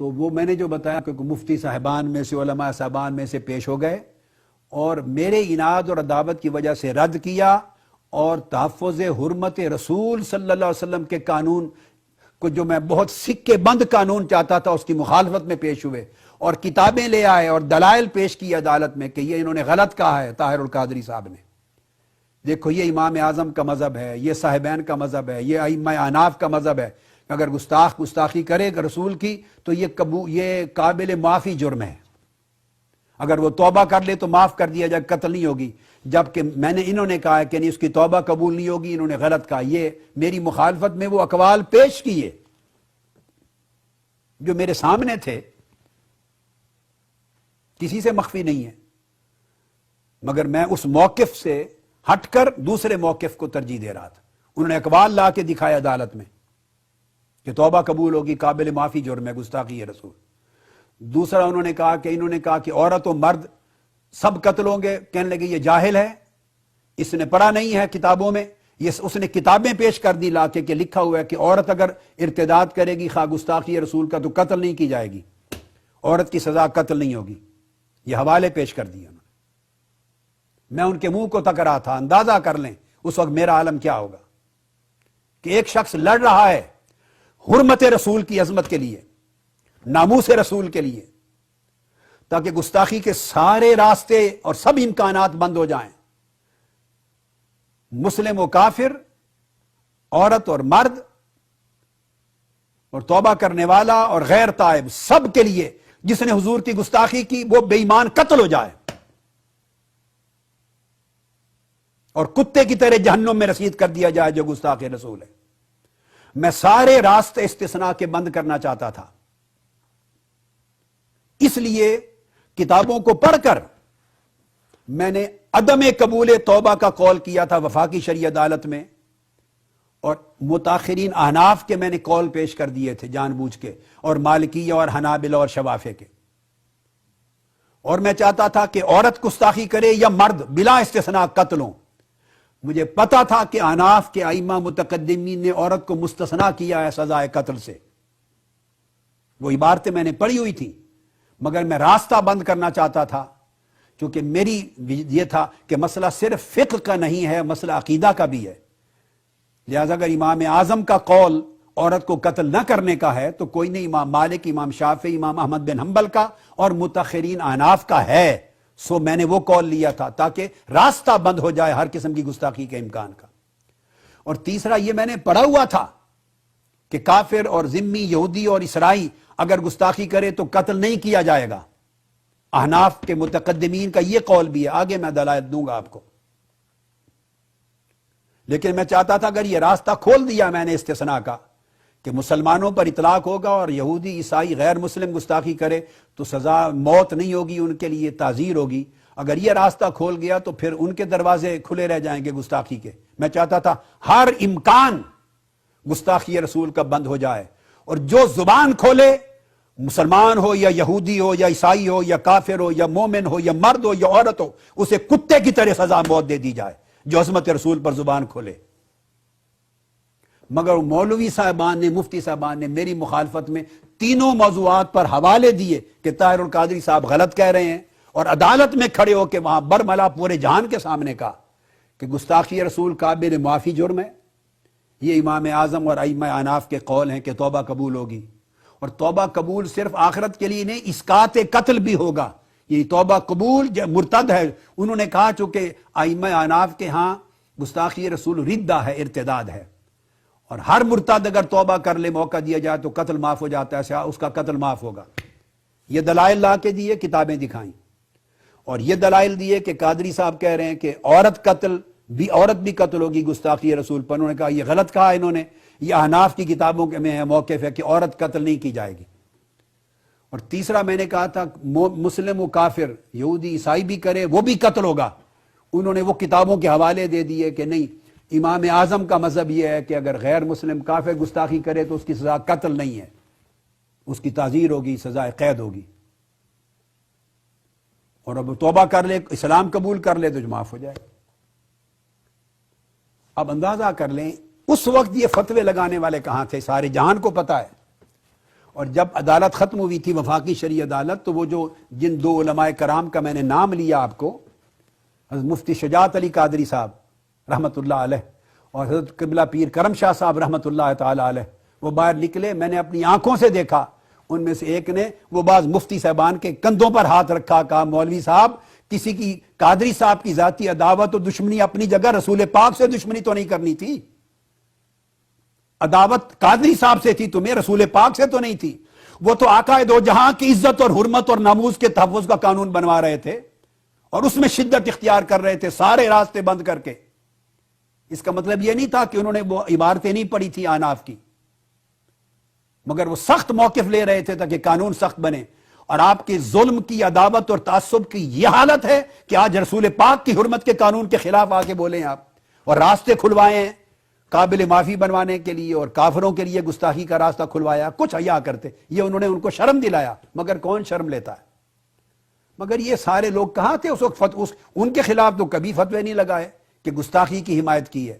تو وہ میں نے جو بتایا کہ مفتی صاحبان میں سے، علماء صاحبان میں سے پیش ہو گئے اور میرے اناد اور عداوت کی وجہ سے رد کیا، اور تحفظ حرمت رسول صلی اللہ علیہ وسلم کے قانون کو، جو میں بہت سکے بند قانون چاہتا تھا، اس کی مخالفت میں پیش ہوئے اور کتابیں لے آئے اور دلائل پیش کی عدالت میں کہ یہ انہوں نے غلط کہا ہے طاہر القادری صاحب نے، دیکھو یہ امام اعظم کا مذہب ہے، یہ صاحبین کا مذہب ہے، یہ ائمہ احناف کا مذہب ہے، اگر گستاخی کرے گا رسول کی تو یہ قابل معافی جرم ہے، اگر وہ توبہ کر لے تو معاف کر دیا جائے، قتل نہیں ہوگی، جبکہ انہوں نے کہا کہ نہیں اس کی توبہ قبول نہیں ہوگی، انہوں نے غلط کہا۔ یہ میری مخالفت میں وہ اقوال پیش کیے جو میرے سامنے تھے، کسی سے مخفی نہیں ہے، مگر میں اس موقف سے ہٹ کر دوسرے موقف کو ترجیح دے رہا تھا۔ انہوں نے اقوال لا کے دکھایا عدالت میں کہ توبہ قبول ہوگی، قابل معافی جرم ہے، گستاخی ہے رسول۔ دوسرا انہوں نے کہا کہ عورت و مرد سب قتل ہوں گے، کہنے لگے یہ جاہل ہے، اس نے پڑھا نہیں ہے کتابوں میں، اس نے کتابیں پیش کر دی لا کے کہ لکھا ہوا ہے کہ عورت اگر ارتداد کرے گی خواہ گستاخی رسول کا تو قتل نہیں کی جائے گی، عورت کی سزا قتل نہیں ہوگی، یہ حوالے پیش کر دیے انہوں نے۔ میں ان کے منہ کو تک رہا تھا، اندازہ کر لیں اس وقت میرا عالم کیا ہوگا کہ ایک شخص لڑ رہا ہے حرمت رسول کی عظمت کے لیے، ناموس رسول کے لیے، تاکہ گستاخی کے سارے راستے اور سب امکانات بند ہو جائیں، مسلم و کافر، عورت اور مرد، اور توبہ کرنے والا اور غیر تائب، سب کے لیے جس نے حضور کی گستاخی کی وہ بے ایمان قتل ہو جائے اور کتے کی طرح جہنم میں رسید کر دیا جائے جو گستاخ رسول ہے۔ میں سارے راستے استثناء کے بند کرنا چاہتا تھا، اس لیے کتابوں کو پڑھ کر میں نے عدم قبول توبہ کا قول کیا تھا وفاقی شرعی عدالت میں، اور متاخرین احناف کے میں نے قول پیش کر دیے تھے جان بوجھ کے، اور مالکیہ اور حنابلہ اور شوافے کے، اور میں چاہتا تھا کہ عورت گستاخی کرے یا مرد بلا استثناء قتل ہوں۔ مجھے پتا تھا کہ احناف کے ائمہ متقدمین نے عورت کو مستثنیٰ کیا ہے سزائے قتل سے، وہ عبارتیں میں نے پڑھی ہوئی تھی، مگر میں راستہ بند کرنا چاہتا تھا، کیونکہ میری یہ تھا کہ مسئلہ صرف فقہ کا نہیں ہے، مسئلہ عقیدہ کا بھی ہے، لہذا اگر امام اعظم کا قول عورت کو قتل نہ کرنے کا ہے تو کوئی نہیں، امام مالک، امام شافعی، امام احمد بن حنبل کا اور متاخرین احناف کا ہے، سو میں نے وہ قول لیا تھا تاکہ راستہ بند ہو جائے ہر قسم کی گستاخی کے امکان کا۔ اور تیسرا یہ میں نے پڑھا ہوا تھا کہ کافر اور ذمی، یہودی اور عیسائی اگر گستاخی کرے تو قتل نہیں کیا جائے گا، احناف کے متقدمین کا یہ قول بھی ہے، آگے میں دلائل دوں گا آپ کو۔ لیکن میں چاہتا تھا اگر یہ راستہ کھول دیا میں نے استثناء کا کہ مسلمانوں پر اطلاق ہوگا اور یہودی، عیسائی، غیر مسلم گستاخی کرے تو سزا موت نہیں ہوگی، ان کے لیے تعزیر ہوگی، اگر یہ راستہ کھول گیا تو پھر ان کے دروازے کھلے رہ جائیں گے گستاخی کے۔ میں چاہتا تھا ہر امکان گستاخی رسول کا بند ہو جائے، اور جو زبان کھولے، مسلمان ہو یا یہودی ہو یا عیسائی ہو یا کافر ہو یا مومن ہو یا مرد ہو یا عورت ہو، اسے کتے کی طرح سزا موت دے دی جائے جو عظمت رسول پر زبان کھولے۔ مگر مولوی صاحبان نے، مفتی صاحبان نے میری مخالفت میں تینوں موضوعات پر حوالے دیے کہ طاہر القادری صاحب غلط کہہ رہے ہیں، اور عدالت میں کھڑے ہو کے وہاں برملا پورے جہان کے سامنے کہا کہ گستاخی رسول قابل معافی جرم ہے، یہ امام اعظم اور ائمہ احناف کے قول ہیں کہ توبہ قبول ہوگی، اور توبہ قبول صرف آخرت کے لیے نہیں، اسقاط قتل بھی ہوگا، یہ توبہ قبول مرتد ہے۔ انہوں نے کہا چونکہ ائمہ احناف کے ہاں گستاخی رسول ردہ ہے، ارتداد ہے، اور ہر مرتد اگر توبہ کر لے، موقع دیا جائے تو قتل معاف ہو جاتا ہے، اس کا قتل معاف ہوگا۔ یہ دلائل لا کے دیے، کتابیں دکھائیں، اور یہ دلائل دیے کہ قادری صاحب کہہ رہے ہیں کہ عورت بھی قتل ہوگی گستاخی رسول پر۔ انہوں نے کہا یہ غلط کہا انہوں نے، یہ احناف کی کتابوں میں ہے، موقف ہے کہ عورت قتل نہیں کی جائے گی۔ اور تیسرا میں نے کہا تھا مسلم و کافر، یہودی عیسائی بھی کرے وہ بھی قتل ہوگا۔ انہوں نے وہ کتابوں کے حوالے دے دیے کہ نہیں، امام اعظم کا مذہب یہ ہے کہ اگر غیر مسلم کافر گستاخی کرے تو اس کی سزا قتل نہیں ہے، اس کی تعزیر ہوگی، سزا قید ہوگی، اور اب توبہ کر لے، اسلام قبول کر لے تو معاف ہو جائے۔ اب اندازہ کر لیں اس وقت یہ فتوے لگانے والے کہاں تھے، سارے جہان کو پتا ہے، اور جب عدالت ختم ہوئی تھی وفاقی شرعی عدالت، تو وہ جو جن دو علماء کرام کا میں نے نام لیا آپ کو، حضرت مفتی شجاعت علی قادری صاحب رحمۃ اللہ علیہ اور حضرت قبلہ پیر کرم شاہ صاحب رحمۃ اللہ تعالی علیہ، وہ باہر نکلے، میں نے اپنی آنکھوں سے دیکھا، ان میں سے ایک نے وہ بعض مفتی صاحبان کے کندھوں پر ہاتھ رکھا، کہا مولوی صاحب کسی کی قادری صاحب کی ذاتی عداوت و دشمنی اپنی جگہ، رسول پاک سے دشمنی تو نہیں کرنی تھی، عداوت قادری صاحب سے تھی تمہیں، رسول پاک سے تو نہیں تھی، وہ تو آقا دو جہاں کی عزت اور حرمت اور ناموس کے تحفظ کا قانون بنوا رہے تھے اور اس میں شدت اختیار کر رہے تھے، سارے راستے بند کر کے۔ اس کا مطلب یہ نہیں تھا کہ انہوں نے وہ عبارتیں نہیں پڑھی تھی آناف کی، مگر وہ سخت موقف لے رہے تھے تاکہ قانون سخت بنے۔ اور آپ کے ظلم کی، عداوت اور تعصب کی یہ حالت ہے کہ آج رسول پاک کی حرمت کے قانون کے خلاف آ کے بولیں آپ، اور راستے کھلوائے ہیں قابل معافی بنوانے کے لیے، اور کافروں کے لیے گستاخی کا راستہ کھلوایا، کچھ حیا کرتے، یہ انہوں نے ان کو شرم دلایا، مگر کون شرم لیتا ہے؟ مگر یہ سارے لوگ کہاں تھے اس وقت؟ ان کے خلاف تو کبھی فتوے نہیں لگائے کہ گستاخی کی حمایت کی ہے۔